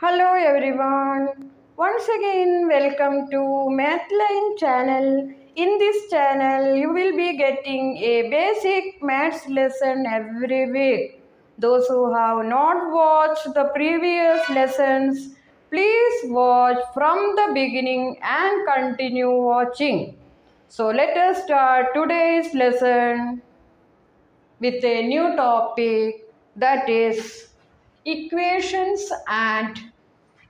Hello everyone. Once again welcome to Mathline channel. In this channel you will be getting a basic maths lesson every week. Those who have not watched the previous lessons, please watch from the beginning and continue watching. So let us start today's lesson with a new topic, that is equations and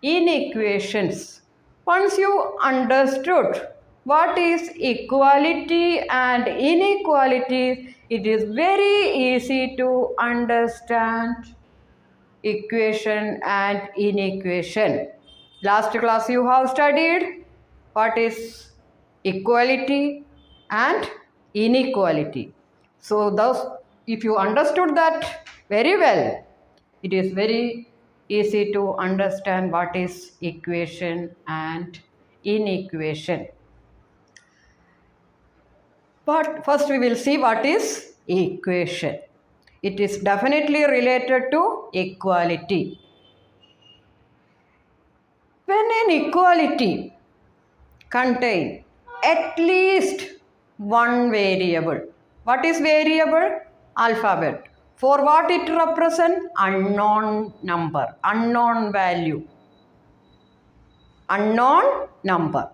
inequations. Once you understood what is equality and inequality, it is very easy to understand equation and inequation. Last class you have studied what is equality and inequality. So thus, if you understood that very well, it is very easy to understand what is equation and inequation. But first we will see what is equation. It is definitely related to equality. When an equality contains at least one variable, what is variable? Alphabet. For what it represents? Unknown number, unknown value, unknown number.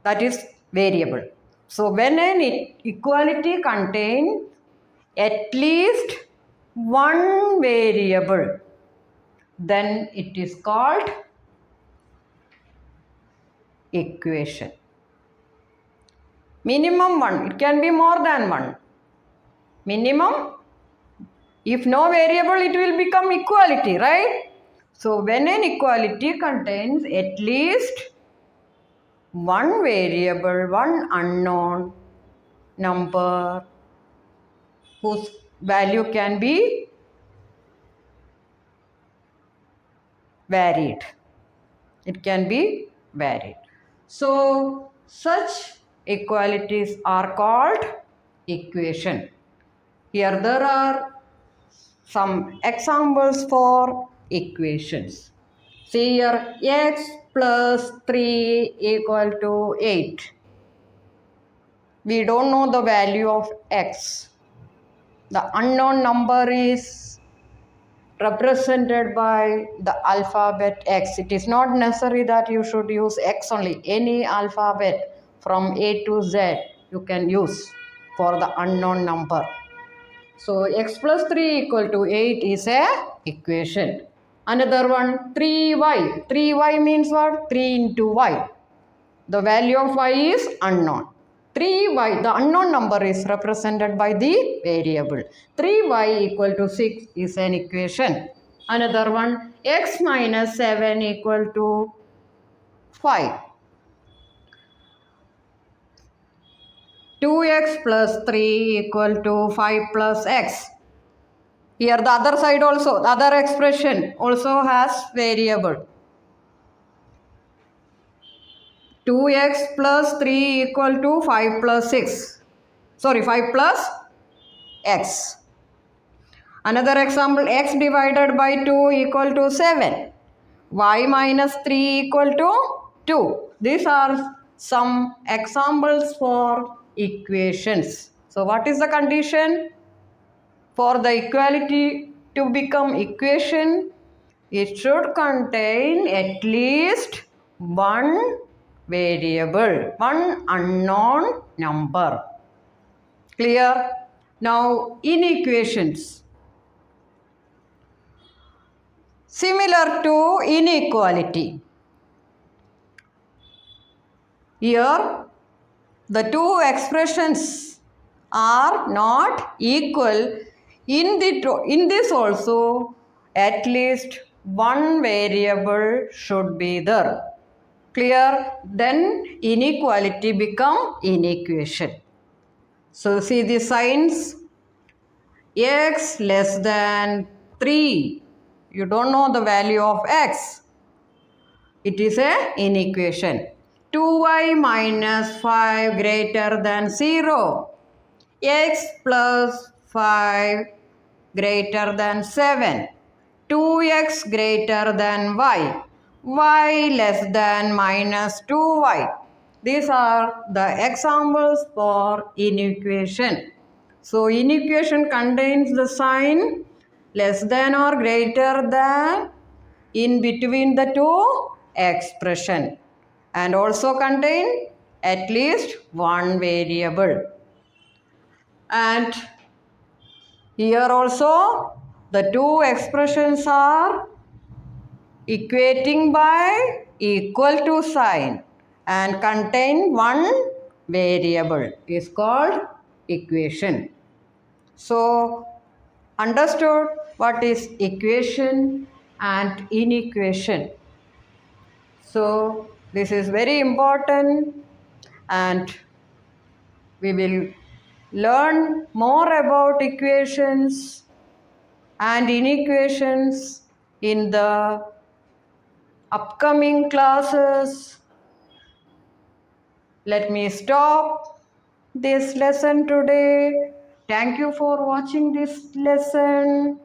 That is variable. So when an equality contains at least one variable, then it is called equation. Minimum one, it can be more than one. Minimum, if no variable, it will become equality, right? So when an equality contains at least one variable, one unknown number whose value can be varied. It can be varied. So such equalities are called equation. Here there are some examples for equations. See here, x plus 3 equal to 8. We don't know the value of x. The unknown number is represented by the alphabet x. It is not necessary that you should use x only. Any alphabet from A to Z you can use for the unknown number. So x plus 3 equal to 8 is a equation. Another one, 3y. 3y means what? 3 into y. The value of y is unknown. 3y, the unknown number is represented by the variable. 3y equal to 6 is an equation. Another one, x minus 7 equal to 5. 2x plus 3 equal to 5 plus x. Here the other side also, the other expression also has variable. 2x plus 3 equal to 5 plus 6. Sorry, 5 plus x. Another example, x divided by 2 equal to 7. Y minus 3 equal to 2. These are some examples for equations. So what is the condition? For the equality to become equation, it should contain at least one variable, one unknown number. Clear? Now inequations. Similar to inequality. Here the two expressions are not equal. In this also at least one variable should be there. Clear? Then inequality become inequation. So see the signs. X less than 3. You don't know the value of x. It is a inequation. 2y minus 5 greater than 0. X plus 5 greater than 7. 2x greater than y less than minus 2y. These are the examples for inequation. So inequation contains the sign less than or greater than in between the two expression and also contain at least one variable. And here also the two expressions are equating by equal to sign and contain one variable is called equation. So understood what is equation and inequation. So this is very important and we will learn more about equations and inequations in the upcoming classes. Let me stop this lesson today. Thank you for watching this lesson.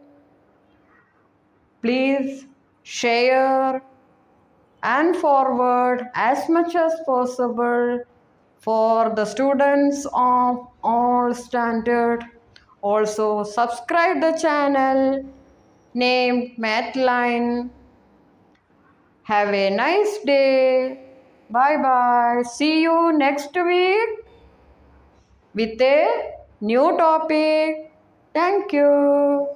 Please share and forward as much as possible for the students of all standard. Also subscribe the channel named Mathline. Have a nice day. Bye bye. See you next week with a new topic. Thank you.